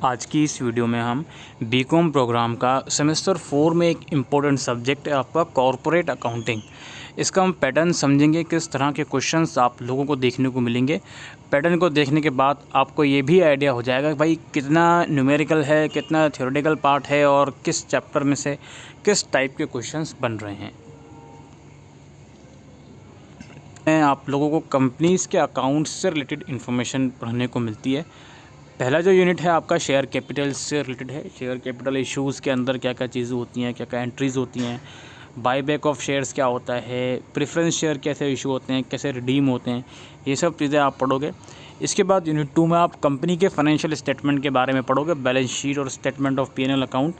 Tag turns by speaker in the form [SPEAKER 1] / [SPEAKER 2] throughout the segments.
[SPEAKER 1] आज की इस वीडियो में हम बीकॉम प्रोग्राम का सेमेस्टर 4 में एक इम्पोर्टेंट सब्जेक्ट है आपका कॉरपोरेट अकाउंटिंग। इसका हम पैटर्न समझेंगे, किस तरह के क्वेश्चंस आप लोगों को देखने को मिलेंगे। पैटर्न को देखने के बाद आपको ये भी आइडिया हो जाएगा कि भाई कितना न्यूमेरिकल है, कितना थ्योरेटिकल पार्ट है और किस चैप्टर में से किस टाइप के क्वेश्चंस बन रहे हैं। आप लोगों को कंपनीज़ के अकाउंट्स से रिलेटेड इन्फॉर्मेशन पढ़ने को मिलती है। पहला जो यूनिट है आपका शेयर कैपिटल से रिलेटेड है। शेयर कैपिटल इश्यूज़ के अंदर क्या क्या चीज़ें होती हैं, क्या क्या एंट्रीज़ होती हैं, बाईबैक ऑफ शेयर्स क्या होता है, प्रेफरेंस शेयर कैसे इशू होते हैं, कैसे रिडीम होते हैं, ये सब चीज़ें आप पढ़ोगे। इसके बाद यूनिट 2 में आप कंपनी के फाइनेंशियल स्टेटमेंट के बारे में पढ़ोगे, बैलेंस शीट और statement of P&L account.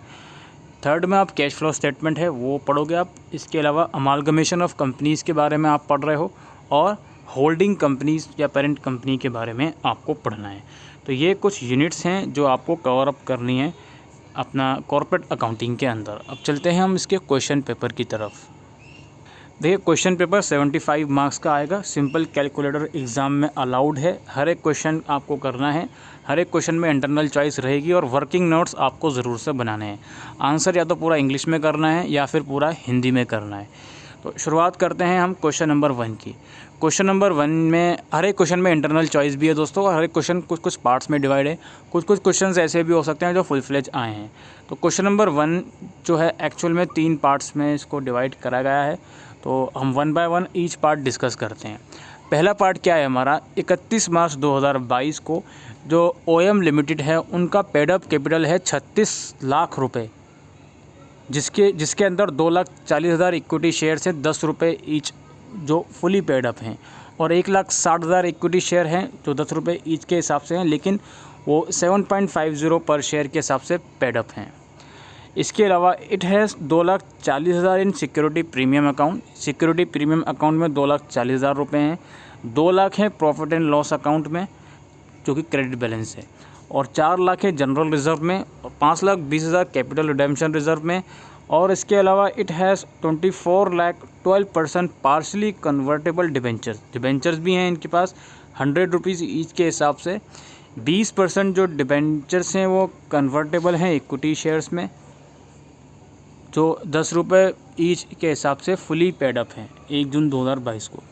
[SPEAKER 1] Third में आप कैश फ्लो स्टेटमेंट है वो पढ़ोगे आप। इसके अलावा अमालगमेशन ऑफ कंपनीज़ के बारे में आप पढ़ रहे हो और होल्डिंग कंपनीज़ या पेरेंट कंपनी के बारे में आपको पढ़ना है। तो ये कुछ यूनिट्स हैं जो आपको कवर अप करनी है अपना कॉर्पोरेट अकाउंटिंग के अंदर। अब चलते हैं हम इसके क्वेश्चन पेपर की तरफ। देखिए, क्वेश्चन पेपर 75 मार्क्स का आएगा। सिंपल कैलकुलेटर एग्ज़ाम में अलाउड है। हर एक क्वेश्चन आपको करना है, हर एक क्वेश्चन में इंटरनल चॉइस रहेगी और वर्किंग नोट्स आपको ज़रूर से बनाने हैं। आंसर या तो पूरा इंग्लिश में करना है या फिर पूरा हिंदी में करना है। तो शुरुआत करते हैं हम क्वेश्चन नंबर 1 की। क्वेश्चन नंबर 1 में हर एक क्वेश्चन में इंटरनल चॉइस भी है दोस्तों, और हर एक क्वेश्चन कुछ पार्ट्स में डिवाइड है। कुछ क्वेश्चंस ऐसे भी हो सकते हैं जो फुल फ्लेज आए हैं। तो क्वेश्चन नंबर 1 जो है एक्चुअल में 3 पार्ट्स में इसको डिवाइड करा गया है। तो हम 1 बाय 1 ईच पार्ट डिस्कस करते हैं। पहला पार्ट क्या है हमारा, 31 मार्च 2022 को जो OM लिमिटेड है उनका पेड अप कैपिटल है 36 लाख रुपये, जिसके अंदर 2,40,000 इक्विटी शेयर्स हैं 10 रुपये ईच जो फुली पेड अप हैं, और 1,60,000 इक्विटी शेयर हैं जो 10 रुपये ईच के हिसाब से हैं, लेकिन वो 7.50 पर शेयर के हिसाब से पेड अप हैं। इसके अलावा it has 2,40,000 in security premium account. Security premium account में 2,40,000 रुपये हैं। 2 लाख हैं प्रॉफिट एंड लॉस अकाउंट में जो कि क्रेडिट बैलेंस है, और 4 लाख है जनरल रिज़र्व में, और 5,20,000 कैपिटल रिडेम्पशन रिज़र्व में। और इसके अलावा it has 24 lakh 12% partially convertible debentures भी हैं इनके पास 100 रुपीज़ ईच के हिसाब से। 20% जो डिबेंचर्स हैं वो कन्वर्टेबल हैं इक्विटी शेयर्स में जो 10 रुपये ईच के हिसाब से फुली पेड अप हैं 1 जून 2022 को।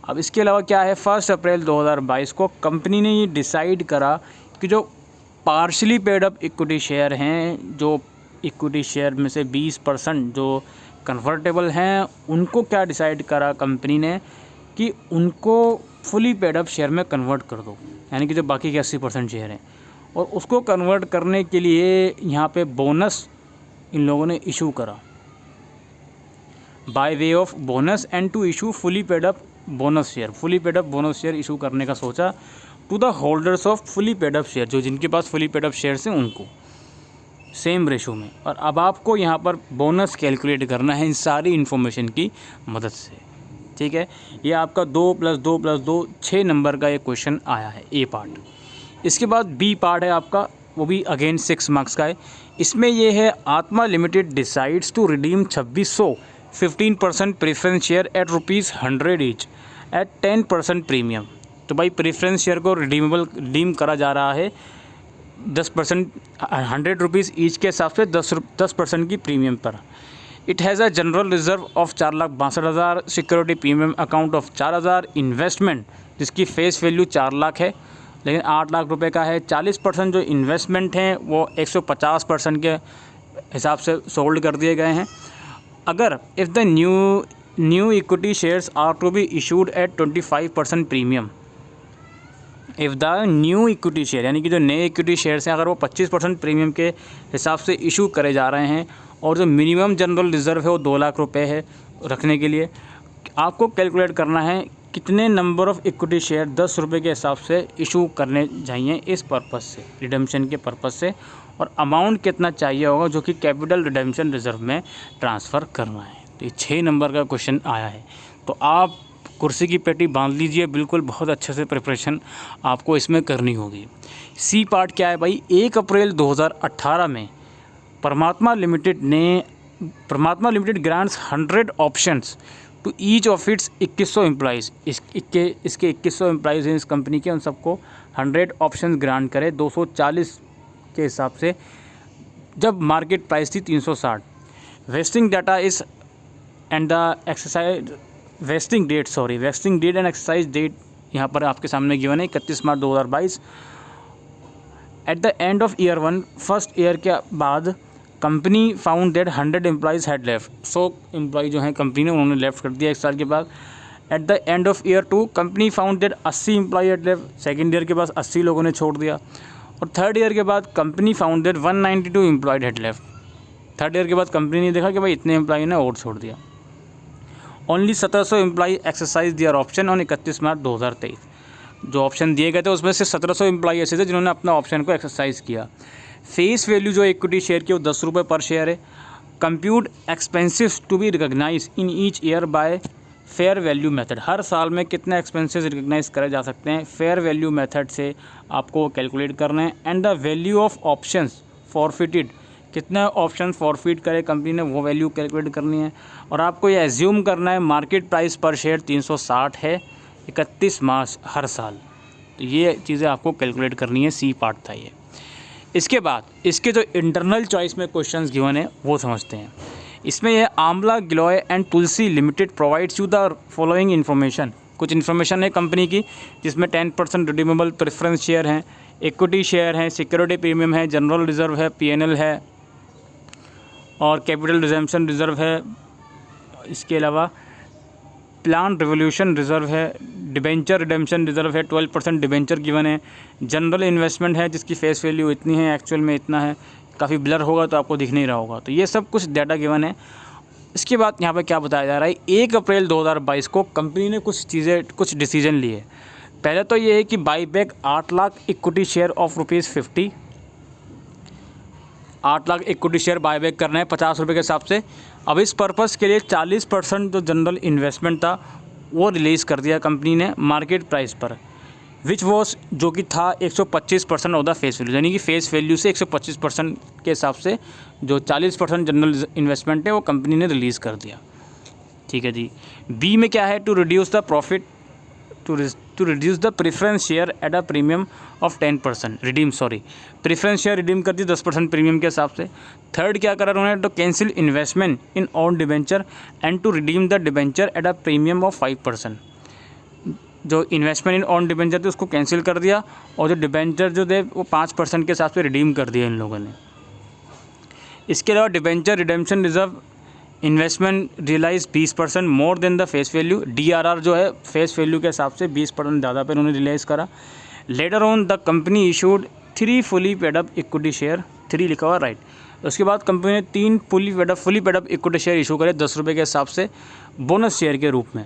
[SPEAKER 1] अब इसके अलावा क्या है, 1 अप्रैल 2022 को कंपनी ने ये डिसाइड करा कि जो partially paid up equity share हैं, जो इक्विटी शेयर में से 20% जो कन्वर्टेबल हैं, उनको क्या डिसाइड करा कंपनी ने कि उनको फुली पेड अप शेयर में कन्वर्ट कर दो, यानी कि जो बाकी के 80% शेयर हैं। और उसको कन्वर्ट करने के लिए यहाँ पे बोनस इन लोगों ने इशू करा by way of bonus and to issue fully paid up bonus share. Fully paid up bonus share issue करने का सोचा to the holders of fully paid up share, जो जिनके पास फुली पेड अप शेयर्स हैं उनको same ratio में। और अब आपको यहाँ पर बोनस कैलकुलेट करना है इन सारी इन्फॉर्मेशन की मदद से। ठीक है, ये आपका 2 + 2 + 2 6 नंबर का ये क्वेश्चन आया है, ए पार्ट। इसके बाद बी पार्ट है आपका, वो भी अगेन 6 मार्क्स का है। इसमें ये है Atma limited decides to redeem 2600 15% preference share at ₹100 each at 10% premium. तो भाई प्रेफरेंस शेयर को रिडीम करा जा रहा है 10% 100 रुपीज़ ईच के हिसाब से 10% की प्रीमियम पर। It has a general reserve of 4,62,000, security premium account of 4,000, investment जिसकी फेस वैल्यू 4 लाख है लेकिन 8 लाख रुपए का है। 40% जो इन्वेस्टमेंट हैं वो 150% के हिसाब से सोल्ड कर दिए गए हैं। अगर if the new equity shares are to be issued at 25% premium, if the new equity share यानी कि जो नए इक्विटी शेयर्स हैं अगर वो 25% प्रीमियम के हिसाब से इशू करे जा रहे हैं, और जो मिनिमम जनरल रिज़र्व है वो 2 लाख रुपए है रखने के लिए, आपको कैलकुलेट करना है कितने नंबर ऑफ़ इक्विटी शेयर 10 रुपये के हिसाब से इशू करने चाहिए इस पर्पज़ से, रिडेम्पशन के पर्पज़ से, और अमाउंट कितना चाहिए होगा जो कि कैपिटल रिडेम्पशन रिज़र्व में ट्रांसफ़र करना है। तो ये 6 नंबर का क्वेश्चन आया है। तो आप कुर्सी की पेटी बांध लीजिए, बिल्कुल बहुत अच्छे से प्रिपरेशन आपको इसमें करनी होगी। सी पार्ट क्या है भाई, 1 अप्रैल 2018 में Paramatma limited grants 100 options to each of its 2100 employees. इसके 2100 एम्प्लॉइज़ हैं इस कंपनी के, उन सबको 100 ऑप्शन ग्रांट करे 240 के हिसाब से जब मार्केट प्राइस थी 360। Vesting data is and the exercise vesting date and exercise date यहाँ पर आपके सामने गिवन है 31 मार्च 2022। At the end of year 1 first year के बाद company found that 100 employees had left. 100 employee जो हैं कंपनी ने उन्होंने लेफ्ट कर दिया 1 साल के बाद। At the end of year 2 company found that 80 employee had left. Second year के बाद 80 लोगों ने छोड़ दिया। और थर्ड ईयर के बाद company found that 192 employed had left. Third year के बाद कंपनी ने देखा कि भाई इतने एम्प्लॉय ने और छोड़ दिया। Only 1700 employee exercise their option on 31 March 2023। जो ऑप्शन दिए गए थे उसमें से 1700 एम्प्लॉय ऐसे थे जिन्होंने अपना ऑप्शन को एक्सरसाइज किया। फेस वैल्यू जो इक्विटी शेयर की वो 10 रुपये पर शेयर है। Compute expensive to be recognise in each year by fair value method. हर साल में कितने एक्सपेंसेस रिकॉग्नाइज करे जा सकते हैं फेयर वैल्यू मेथड से आपको कैलकुलेट करना है। And the value of options forfeited, कितने ऑप्शन फॉरफिट करे कंपनी ने वो वैल्यू कैलकुलेट करनी है। और आपको ये एज्यूम करना है मार्केट प्राइस पर शेयर 360 है 31 मार्च हर साल। तो ये चीज़ें आपको कैलकुलेट करनी है, सी पार्ट था ये। इसके बाद इसके जो इंटरनल चॉइस में क्वेश्चंस गिवन है वो समझते हैं। इसमें यह Amla Giloy and Tulsi limited provides you the following information. कुछ इन्फॉर्मेशन है कंपनी की जिसमें 10% रिडीमेबल प्रेफरेंस शेयर हैं, इक्विटी शेयर हैं, सिक्योरिटी प्रीमियम है, जनरल रिजर्व है, PNL है और कैपिटल रिजम्पशन रिजर्व है। इसके अलावा प्लान रिवोल्यूशन रिजर्व है, डिबेंचर रिडेम्पशन रिजर्व है, 12% डिबेंचर गिवन है, जनरल इन्वेस्टमेंट है जिसकी फेस वैल्यू इतनी है, एक्चुअल में इतना है, काफ़ी ब्लर होगा तो आपको दिख नहीं रहा होगा। तो ये सब कुछ डाटा गिवन है। इसके बाद यहाँ पे क्या बताया जा रहा है, 1 अप्रैल 2022 को कंपनी ने कुछ डिसीजन लिए। पहले तो ये है कि by back 8 lakh equity share of ₹50, 8 lakh equity share buyback करना है 50 रुपये के हिसाब से। अब इस पर्पज़ के लिए 40% जो जनरल इन्वेस्टमेंट था वो रिलीज़ कर दिया कंपनी ने मार्केट प्राइस पर, विच वॉज जो कि था 125% ऑफ द फेस वैल्यू, यानी कि फेस वैल्यू से 125% के हिसाब से जो 40% जनरल इन्वेस्टमेंट है वो कंपनी ने रिलीज़ कर दिया। ठीक है जी। बी में क्या है, to reduce the profit to reduce the preference share at a premium of 10%। Preference share redeem कर दी 10% प्रीमियम के हिसाब से। थर्ड क्या करा उन्होंने, to cancel investment in on debenture and to redeem the debenture at a premium of 5%। जो investment in on debenture थे उसको कैंसिल कर दिया और जो डिबेंचर जो थे वो 5% के हिसाब से रिडीम कर दिया इन लोगों ने। इसके अलावा debenture redemption reserve investment realise 20% more than the face value. DRR जो है फेस वैल्यू के हिसाब से 20% ज़्यादा पे उन्होंने रियलाइज़ करा। Later on the company issued 3 fully paid up equity share, 3 लिखा हुआ राइट। उसके बाद कंपनी ने 3 fully paid up equity share issue करे 10 रुपये के हिसाब से बोनस शेयर के रूप में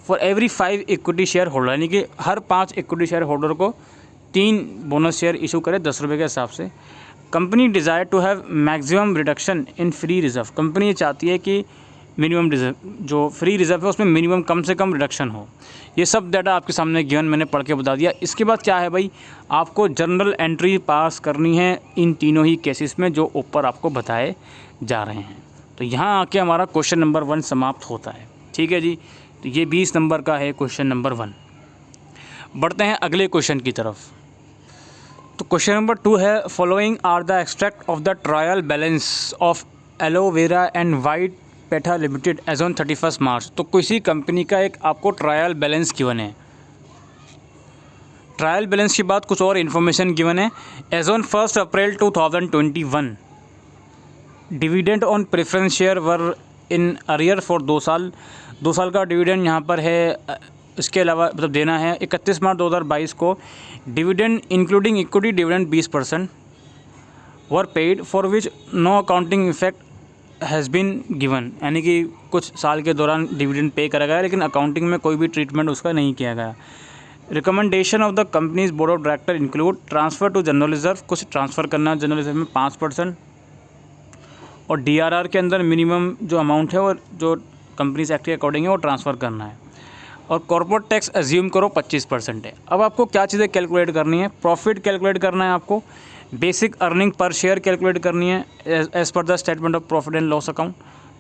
[SPEAKER 1] for every 5 equity share holder, यानी कि हर 5 इक्विटी शेयर होल्डर को 3 बोनस शेयर इशू करे 10 रुपये के हिसाब से। Company desire to have maximum reduction in free reserve. Company चाहती है कि मिनिमम रिजर्व जो फ्री रिजर्व है उसमें मिनिमम कम से कम रिडक्शन हो। ये सब डाटा आपके सामने गिवन मैंने पढ़ के बता दिया। इसके बाद क्या है भाई, आपको जर्नल एंट्री पास करनी है इन तीनों ही केसेस में जो ऊपर आपको बताए जा रहे हैं। तो यहाँ आके हमारा क्वेश्चन नंबर 1 समाप्त होता है। ठीक है जी। तो ये 20 नंबर का है क्वेश्चन नंबर 1। बढ़ते हैं अगले क्वेश्चन की तरफ। तो क्वेश्चन नंबर 2 है, following are the extract of the trial balance of aloe vera and white Petha limited as on 31 March. तो किसी कंपनी का एक आपको ट्रायल बैलेंस गिवन है। ट्रायल बैलेंस के बाद कुछ और इन्फॉर्मेशन गिवन है। As on 1 April 2021 dividend on preference share were in arrear for 2 साल। 2 साल का डिविडेंड यहाँ पर है। इसके अलावा मतलब देना है 31 मार्च 2022 को। Dividend including equity dividend 20% were paid for which no accounting effect has been given, यानी कि कुछ साल के दौरान डिविडेंड पे करा गया लेकिन अकाउंटिंग में कोई भी ट्रीटमेंट उसका नहीं किया गया। Recommendation of the company's board of director include transfer to general reserve, कुछ ट्रांसफ़र करना है जनरल रिजर्व में 5%, और DRR के अंदर मिनिमम जो अमाउंट है वो जो कंपनीज एक्ट के अकॉर्डिंग है वो ट्रांसफ़र करना है। और कॉर्पोरेट टैक्स एज्यूम करो 25% है। अब आपको क्या चीज़ें कैलकुलेट करनी है, प्रॉफिट कैलकुलेट करना है आपको, basic earning per share calculate करनी है as per the statement of profit and loss account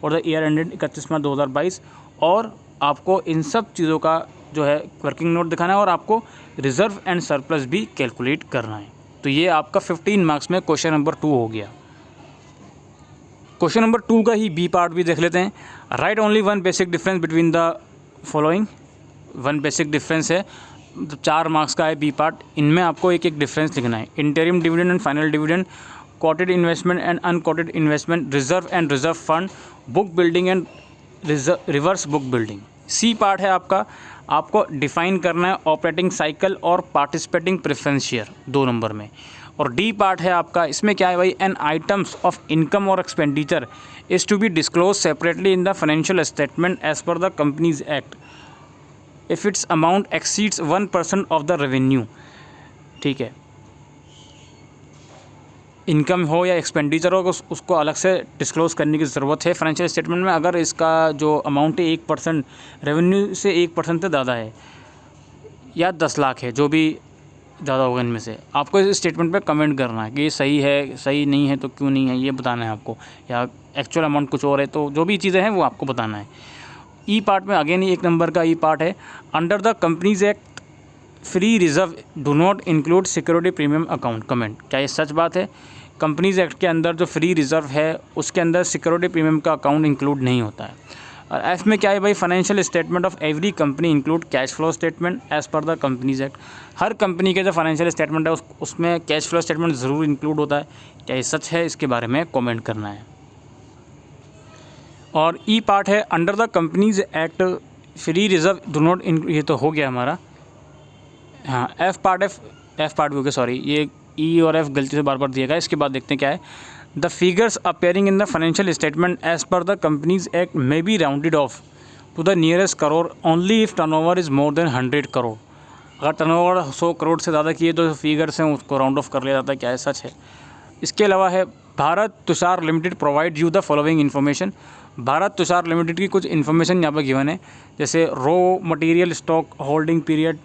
[SPEAKER 1] और द ईयर एंडेड 31 मार्च 2022, और आपको इन सब चीज़ों का जो है वर्किंग नोट दिखाना है और आपको रिजर्व एंड सरप्लस भी कैलकुलेट करना है। तो तो ये आपका 15 मार्क्स में क्वेश्चन नंबर 2 हो गया। क्वेश्चन नंबर 2 का ही बी पार्ट भी देख लेते हैं। Right only one basic difference between the following. One basic difference है, 4 मार्क्स का है बी पार्ट। इनमें आपको एक एक डिफरेंस लिखना है। Interim dividend and final dividend, quoted investment and unquoted investment, reserve and reserve fund, book building and reverse book building. C part है आपको डिफाइन करना है ऑपरेटिंग साइकिल और पार्टिसिपेटिंग प्रेफरेंस शेयर 2 नंबर में। और डी पार्ट है आपका, इसमें क्या है भाई, एन आइटम्स ऑफ इनकम और expenditure is to be disclose separately in the financial statement as per the companies act if its amount exceeds 1% of the revenue. ठीक है, इनकम हो या एक्सपेंडिचर हो उसको अलग से डिस्क्लोज़ करने की ज़रूरत है फाइनेंशियल स्टेटमेंट में। अगर इसका जो अमाउंट है 1% रेवेन्यू से 1% से ज़्यादा है या 10 लाख है, जो भी ज़्यादा होगा इनमें से, आपको इस स्टेटमेंट पे कमेंट करना है कि ये सही है, सही नहीं है तो क्यों नहीं है, ये बताना है आपको, या एक्चुअल अमाउंट कुछ और है, तो जो भी चीज़ें हैं वो आपको बताना है। ई पार्ट में अगेन 1 नंबर का ई पार्ट है, under the companies act free reserve do not include security premium account. Comment, क्या ये सच बात है? कंपनीज एक्ट के अंदर जो फ्री रिजर्व है उसके अंदर सिक्योरिटी प्रीमियम का अकाउंट इंक्लूड नहीं होता है। और एफ में क्या है भाई, financial statement of every company include cash flow statement as per the companies act. हर कंपनी के जो फाइनेंशियल स्टेटमेंट है उसमें कैश फ्लो स्टेटमेंट ज़रूर इंक्लूड होता है। क्या ये सच है? इसके बारे में कमेंट करना है। और ई पार्ट है, under the companies act free reserve do not include, ये तो हो गया हमारा। हाँ, एफ पार्ट भी हो गया, सॉरी, ये ई और एफ गलती से बार बार दिया गया। इसके बाद देखते हैं क्या है। The figures appearing in the financial statement as per the companies act may be rounded off to the nearest crore only if turnover is more than 100 crore. अगर टर्नओवर 100 करोड़ से ज़्यादा किए तो फिगर्स हैं उसको राउंड ऑफ कर लिया जाता है। क्या है? सच है। इसके अलावा है, Bharat Tushar limited provide you the following information. Bharat Tushar limited की कुछ इन्फॉर्मेशन यहाँ पर गिवन है, जैसे raw material stock holding period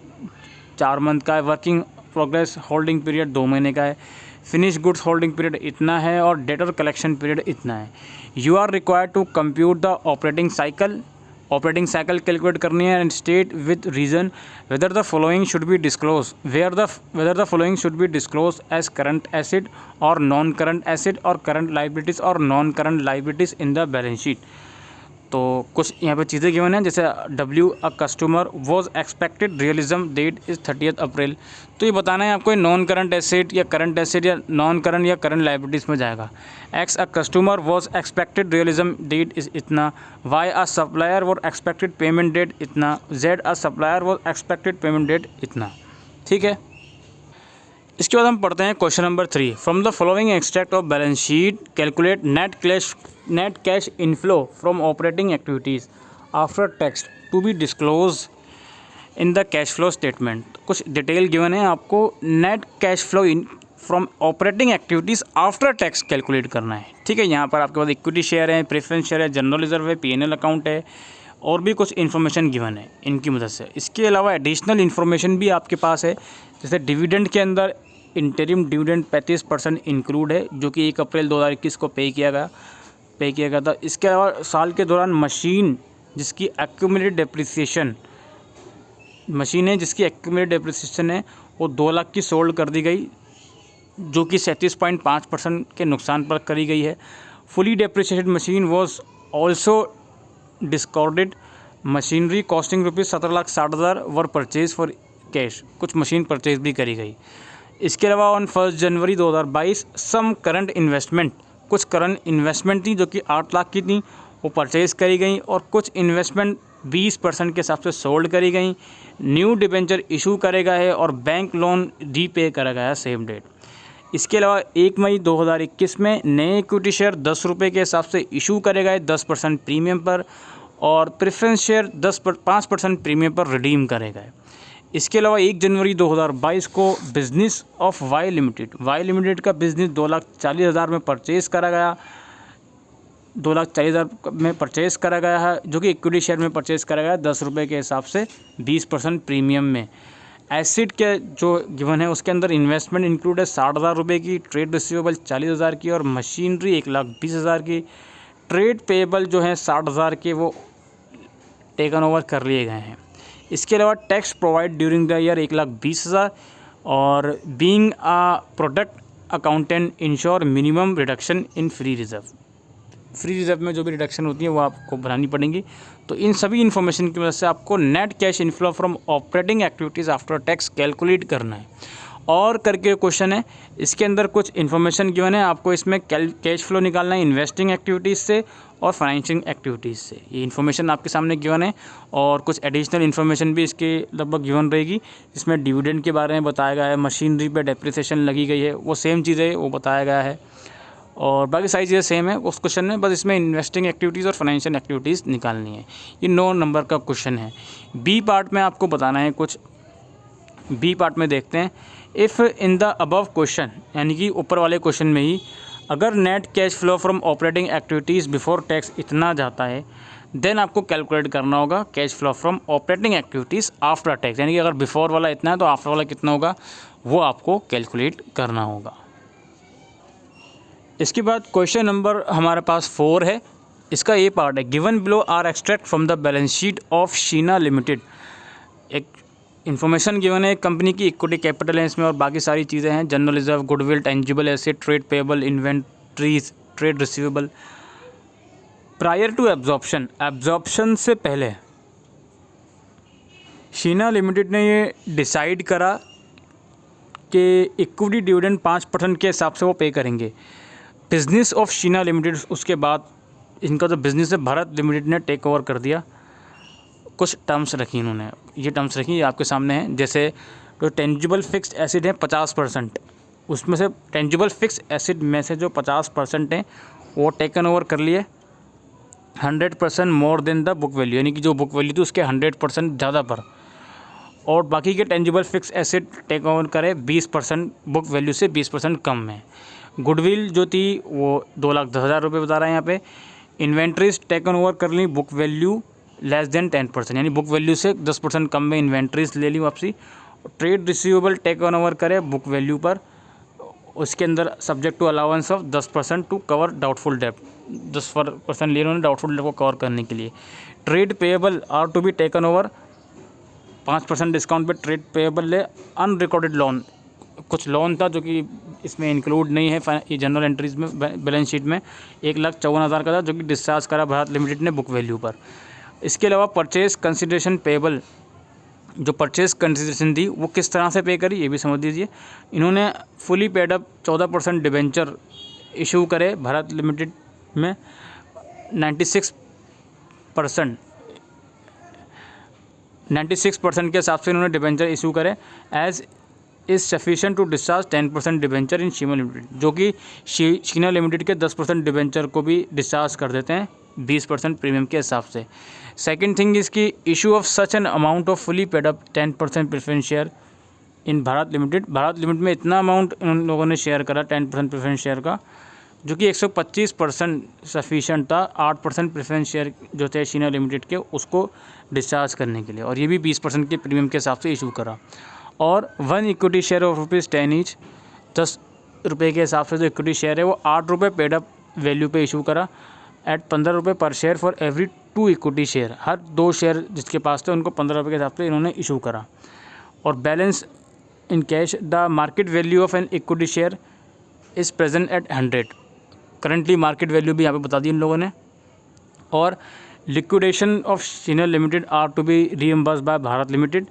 [SPEAKER 1] 4 month का है, वर्किंग प्रोग्रेस होल्डिंग पीरियड 2 महीने का है, फिनिश गुड्स होल्डिंग पीरियड इतना है और डेटर कलेक्शन पीरियड इतना है। You are required to compute the operating cycle calculate करनी है and state with reason whether the following should be disclose whether the following should be disclose as current asset और non current asset और current liabilities और non current liabilities in the balance sheet. तो कुछ यहाँ पे चीज़ें given हैं, जैसे W a customer was expected realism date is 30 April. तो ये बताना है आपको नॉन करंट एसेट या करंट एसेट या नॉन करंट या करंट लाइबिलिटीज़ में जाएगा। X a customer was expected realism date is इतना, Y a supplier was expected payment date इतना, Z a supplier was expected payment date इतना। ठीक है, इसके बाद हम पढ़ते हैं question number 3। From the following extract of balance sheet calculate net cash inflow from operating activities after tax to be disclose in the cash flow statement. कुछ detail given है आपको, net cash flow in from operating activities after tax calculate करना है। ठीक है, यहाँ पर आपके पास इक्विटी शेयर है, प्रेफरेंस शेयर है, जनरल रिजर्व है, पीएनएल अकाउंट है और भी कुछ इन्फॉर्मेशन गिवन है इनकी मदद से। इसके अलावा एडिशनल इन्फॉर्मेशन भी आपके पास है, जैसे डिविडेंड के अंदर इंटरिम डिविडेंड 35% इंक्लूड है, जो कि 1 अप्रैल 2021 को पे किया गया था। इसके अलावा साल के दौरान मशीन जिसकी एक्यूमुलेटेड डेप्रिसिएशन है वो 2 लाख की सोल्ड कर दी गई, जो कि 37.5% के नुकसान पर करी गई है। Fully depreciated machine was also discarded. Machinery costing ₹17,60,000 were purchase for cash. कुछ मशीन परचेज भी करी गई। इसके अलावा on 1 January 2022 some current investment, कुछ करंट इन्वेस्टमेंट थी जो कि 8 लाख की थी, वो परचेज करी गई और कुछ इन्वेस्टमेंट 20% के हिसाब से सोल्ड करी गई। न्यू डिबेंचर इशू करेगा है और बैंक लोन रीपे करेगा है सेम डेट। इसके अलावा 1 मई 2021 में नए इक्विटी शेयर 10 रुपये के हिसाब से इशू करेगा है 10% प्रीमियम पर, और प्रेफरेंस शेयर 5% प्रीमियम पर रिडीम करेगा है। इसके अलावा 1 जनवरी 2022 को बिज़नेस ऑफ वाई लिमिटेड का बिज़नेस 2,40,000 में परचेज़ करा गया, 2,40,000 में परचेज़ करा गया है, जो कि इक्विटी शेयर में परचेज़ करा गया 10 रुपये के हिसाब से 20% प्रीमियम में। एसिड के जो गिवन है उसके अंदर इन्वेस्टमेंट इंक्लूड है 60,000 रुपये की, ट्रेड रिसीवेबल 40,000 की और मशीनरी 1,20,000 की। ट्रेड पेएबल जो है 60,000 के वो टेकन ओवर कर लिए गए हैं। इसके अलावा tax provide during the year 1,20,000, और being a product accountant ensure minimum reduction in free reserve में जो भी रिडक्शन होती है वो आपको बनानी पड़ेंगी। तो इन सभी इन्फॉर्मेशन की वजह से आपको net cash inflow from operating activities after tax calculate करना है। और करके क्वेश्चन है, इसके अंदर कुछ इन्फॉर्मेशन गिवन है, आपको इसमें कैश फ्लो निकालना है इन्वेस्टिंग एक्टिविटीज़ से और फाइनेंशिंग एक्टिविटीज़ से। ये इन्फॉर्मेशन आपके सामने गिवन है और कुछ एडिशनल इन्फॉर्मेशन भी इसके लगभग गिवन रहेगी, जिसमें डिविडेंड के बारे में बताया गया है, मशीनरी पे डेप्रिसिएशन लगी गई है, वो सेम चीज़ें वो बताया गया है और बाकी सारी चीज़ें सेम है उस क्वेश्चन में, बस इसमें इन्वेस्टिंग एक्टिविटीज़ और फाइनेंशियल एक्टिविटीज़ निकालनी है। ये 9 नंबर का क्वेश्चन है। बी पार्ट में आपको बताना है कुछ। बी पार्ट में देखते हैं, if in the above question, यानी कि ऊपर वाले क्वेश्चन में ही अगर net cash flow from operating activities before tax इतना जाता है, देन आपको कैलकुलेट करना होगा cash flow from operating activities after tax, यानी कि अगर बिफोर वाला इतना है तो आफ्टर वाला कितना होगा वो आपको कैलकुलेट करना होगा। इसके बाद क्वेश्चन नंबर हमारे पास 4 है। इसका ये पार्ट है, given below are extract from the balance sheet of Sheena limited. एक इन्फॉर्मेशन गिवन है कंपनी की, इक्विटी कैपिटल है इसमें और बाकी सारी चीज़ें हैं, general reserve, goodwill, tangible asset, trade payable, inventories, trade receivable. Prior to absorption से पहले शीना लिमिटेड ने ये डिसाइड करा कि इक्विटी डिविडेंड 5% के हिसाब से वो पे करेंगे। बिजनेस ऑफ शीना लिमिटेड, उसके बाद इनका जो बिज़नेस है भारत लिमिटेड ने टेक ओवर कर दिया। कुछ टर्म्स रखी इन्होंने, ये टर्म्स रखी, ये आपके सामने हैं। जैसे जो टेंजिबल फिक्स्ड एसिड है 50%, उसमें से टेंजिबल फिक्स्ड एसिड में से जो 50% हैं वो टेकन ओवर कर लिए 100% मोर देन द बुक वैल्यू, यानी कि जो बुक वैल्यू थी उसके 100% ज़्यादा पर, और बाकी के tangible fix asset take over करे 20% बुक वैल्यू से 20% कम में। गुडविल जो थी वो 2,10,000 रुपये बता रहा है यहाँ पे। इन्वेंट्रीज टेकन ओवर कर ली बुक वैल्यू लेस देन 10%, यानी बुक वैल्यू से 10% कम में इन्वेंट्रीज ले ली वापसी। ट्रेड रिसीवेबल टेकन ओवर करे बुक वैल्यू पर, उसके अंदर subject to allowance of 10% to cover doubtful debt, 10% ले उन्होंने डाउटफुल डेट को कवर करने के लिए। Trade payable are to be taken over, 5% discount पे ट्रेड पेएबल ले। अनरिकॉर्डेड लोन, कुछ लोन था जो कि इसमें इंक्लूड नहीं है ये जनरल एंट्रीज में, बैलेंस शीट में 1,54,000 का था जो कि डिस्चार्ज करा भारत लिमिटेड ने बुक वैल्यू पर। इसके अलावा परचेज कंसिडरेशन पेएबल, जो परचेज कंसिडरेशन थी वो किस तरह से पे करी ये भी समझ लीजिए। इन्होंने fully paid up 14% debenture issue करे भारत लिमिटेड में, 96% के हिसाब से इन्होंने डिबेंचर इशू करे। As is sufficient to discharge 10% debenture in Sheena limited, जो कि शीना लिमिटेड के 10% डिबेंचर को भी डिस्चार्ज कर देते हैं 20% प्रीमियम के हिसाब से। सेकंड थिंग इसकी issue of such an amount of fully paid up 10% preference share in Bharat limited. Bharat limited में इतना अमाउंट इन लोगों ने शेयर करा 10% प्रेफरेंस शेयर का, जो कि 125% सफिशिएंट था 8% प्रेफरेंस शेयर जो थे शीना लिमिटेड के उसको डिस्चार्ज करने के लिए, और ये भी 20% के प्रीमियम के हिसाब से इशू करा। और 1 इक्विटी शेयर ऑफ ₹10 ईच, 10 रुपये के हिसाब से जो इक्विटी शेयर है वो 8 रुपये पेड अप वैल्यू पे इशू करा एट 15 रुपये per share for every 2 equity share. Her 2 share जिसके पास थे उनको 15 रुपये के हिसाब से इन्होंने इशू करा। और balance in cash, the market value of an equity share is present at 100, currently market value भी यहाँ पे बता दी इन लोगों ने। और liquidation of Sheena limited are to be reimbursed by Bharat limited,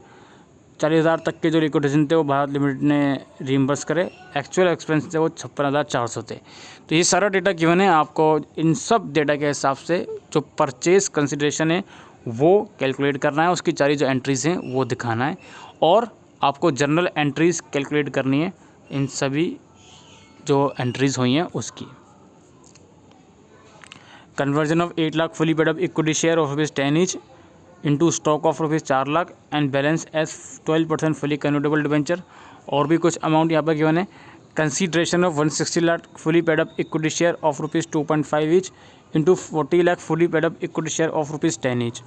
[SPEAKER 1] 40,000 तक के जो लिक्विडेशन थे वो भारत लिमिटेड ने रीइंबर्स करे। एक्चुअल एक्सपेंस थे वो 56,400 थे। तो ये सारा डेटा गिवन है आपको। इन सब डेटा के हिसाब से जो परचेज कंसिडरेशन है वो कैलकुलेट करना है, उसकी सारी जो एंट्रीज़ हैं वो दिखाना है, और आपको जर्नल एंट्रीज़ कैलकुलेट करनी है इन सभी जो एंट्रीज़ हुई हैं उसकी। Conversion of 8 lakh fully paid up equity share of ₹10 each into stock of ₹4 lakh and balance as 12% fully convertible debenture. और भी कुछ अमाउंट यहाँ पर गिवन है। Consideration of 160 lakh fully paid up equity share of ₹2.5 each into 40 lakh fully paid up equity share of ₹10 each.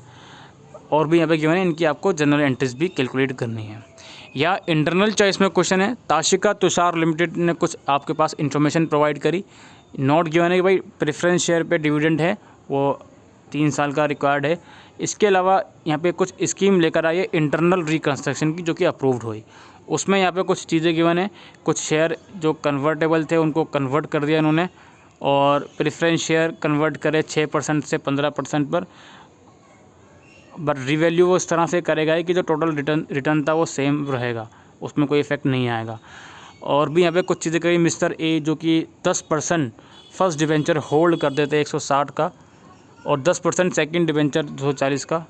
[SPEAKER 1] और भी यहाँ पे गिवन है, इनकी आपको जनरल एंट्रीज भी कैलकुलेट करनी है। या इंटरनल चॉइस में क्वेश्चन है, ताशिका तुषार लिमिटेड ने कुछ आपके पास इन्फॉर्मेशन प्रोवाइड करी। नोट गिवन है कि भाई प्रेफरेंस शेयर पे डिविडेंड है वो 3 साल का रिक्वायर्ड है। इसके अलावा यहाँ पे कुछ स्कीम लेकर आई है इंटरनल रिकंस्ट्रक्शन की जो कि अप्रूव्ड हुई, उसमें यहाँ पे कुछ चीज़ें गिवन है, कुछ शेयर जो कन्वर्टेबल थे उनको कन्वर्ट कर दिया इन्होंने, और प्रेफरेंस शेयर कन्वर्ट करे 6% से 15% पर, बट रिवैल्यू वो इस तरह से करेगा कि जो टोटल रिटर्न था वो सेम रहेगा, उसमें कोई इफेक्ट नहीं आएगा। और भी यहाँ पे कुछ चीज़ें करी, मिस्टर ए जो कि 10% फर्स्ट डिवेंचर होल्ड कर देते 160 का और 10% सेकंड डिवेंचर 240 का।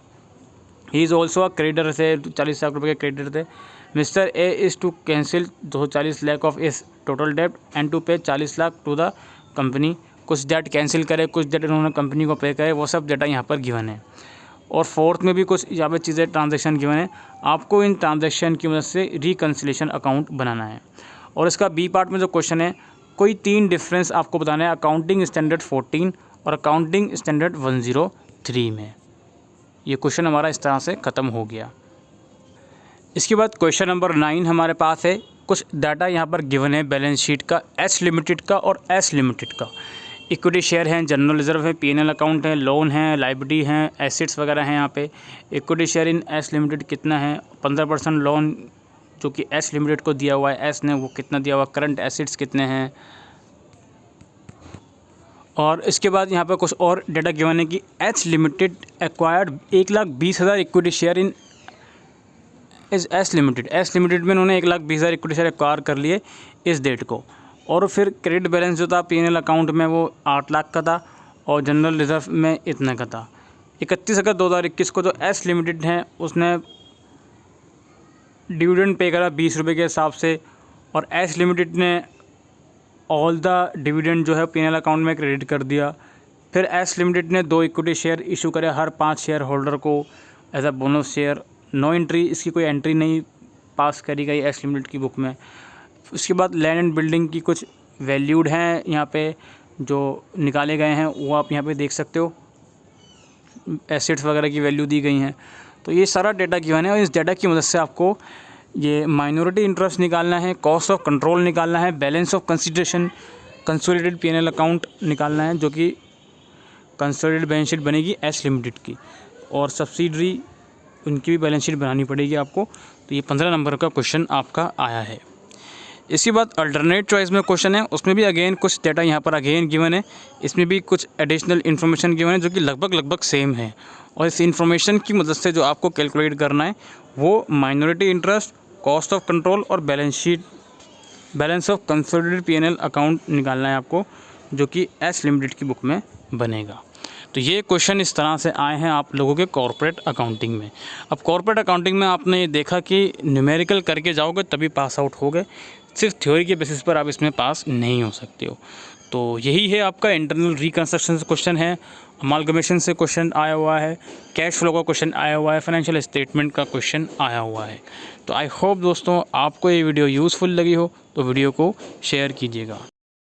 [SPEAKER 1] He is also a creditor से 40 लाख रुपये के क्रेडिटर थे। Mister A is to cancel 240 lakh of इस टोटल डेट एंड टू पे 40 लाख टू द कंपनी। कुछ डेट कैंसिल करे, कुछ डेट इन्होंने कंपनी को पे करे, वो सब डेटा यहाँ पर गिवन है। और फोर्थ में भी कुछ यहाँ पे चीज़ें ट्रांजैक्शन गिवन है, आपको इन ट्रांजैक्शन की मदद से रिकन्सिलेशन अकाउंट बनाना है। और इसका बी पार्ट में जो क्वेश्चन है, कोई 3 डिफरेंस आपको बताना है अकाउंटिंग स्टैंडर्ड 14 और अकाउंटिंग स्टैंडर्ड 103 में। ये क्वेश्चन हमारा इस तरह से ख़त्म हो गया। इसके बाद क्वेश्चन नंबर 9 हमारे पास है, कुछ डाटा यहाँ पर गिवन है बैलेंस शीट का, एस लिमिटेड का और एस लिमिटेड का। इक्विटी शेयर हैं, जनरल रिजर्व है, पीएनएल अकाउंट है, लोन है, लाइबिलिटी हैं, एसेट्स वगैरह हैं यहाँ पे। Equity share in S limited कितना है, 15% लोन जो कि एस लिमिटेड को दिया हुआ है एस ने, वो कितना दिया हुआ, करंट एसेट्स कितने हैं। और इसके बाद यहाँ पे कुछ और डेटा गिवन है कि H limited acquired 1,20,000 equity share in इस एस लिमिटेड। एस लिमिटेड में उन्होंने 1,20,000 इक्विटी शेयर एक्वायर कर लिए इस डेट को। और फिर क्रेडिट बैलेंस जो था पीएनएल अकाउंट में वो 8 लाख का था और जनरल रिजर्व में इतना का था। 31 अगस्त 2021 को जो एस लिमिटेड है उसने डिविडेंड पे करा 20 रुपये के हिसाब से, और एस लिमिटेड ने ऑल द डिविडेंड जो है पीएनएल अकाउंट में क्रेडिट कर दिया। फिर एस लिमिटेड ने 2 इक्विटी शेयर इशू करे हर 5 शेयर होल्डर को as a bonus share. No entry, इसकी कोई एंट्री नहीं पास करी गई एस लिमिटेड की बुक में। उसके बाद लैंड एंड बिल्डिंग की कुछ वैल्यूड हैं यहाँ पे जो निकाले गए हैं, वो आप यहाँ पे देख सकते हो, एसेट्स वगैरह की वैल्यू दी गई हैं। तो ये सारा डेटा गिवन है और इस डेटा की मदद से आपको ये माइनॉरिटी इंटरेस्ट निकालना है, कॉस्ट ऑफ कंट्रोल निकालना है, balance of consideration, consolidated PNL account निकालना है जो कि कंसोलिडेटेड बैलेंस शीट बनेगी एस लिमिटेड की, और सब्सिडरी उनकी भी बैलेंस शीट बनानी पड़ेगी आपको। तो ये 15 नंबर का क्वेश्चन आपका आया है। इसके बाद अल्टरनेट चॉइस में क्वेश्चन है, उसमें भी अगेन कुछ डेटा यहाँ पर अगेन गिवन है। इसमें भी कुछ एडिशनल इन्फॉर्मेशन गिवन है जो कि लगभग सेम है, और इस इन्फॉर्मेशन की मदद से जो आपको कैलकुलेट करना है वो minority interest, cost of control और balance sheet, balance of consolidated PNL account निकालना है आपको जो कि एस लिमिटेड की बुक में बनेगा। तो ये क्वेश्चन इस तरह से आए हैं आप लोगों के कॉर्पोरेट अकाउंटिंग में। अब कॉर्पोरेट अकाउंटिंग में आपने ये देखा कि न्यूमेरिकल करके जाओगे तभी पास आउट हो गए, सिर्फ थ्योरी के बेसिस पर आप इसमें पास नहीं हो सकते हो। तो यही है आपका इंटरनल रिकंस्ट्रक्शन से क्वेश्चन है, अमालगमेशन से क्वेश्चन आया हुआ है, कैश फ्लो का क्वेश्चन आया हुआ है, फाइनेंशियल स्टेटमेंट का क्वेश्चन आया हुआ है। तो आई होप दोस्तों आपको ये वीडियो यूज़फुल लगी हो तो वीडियो को शेयर कीजिएगा।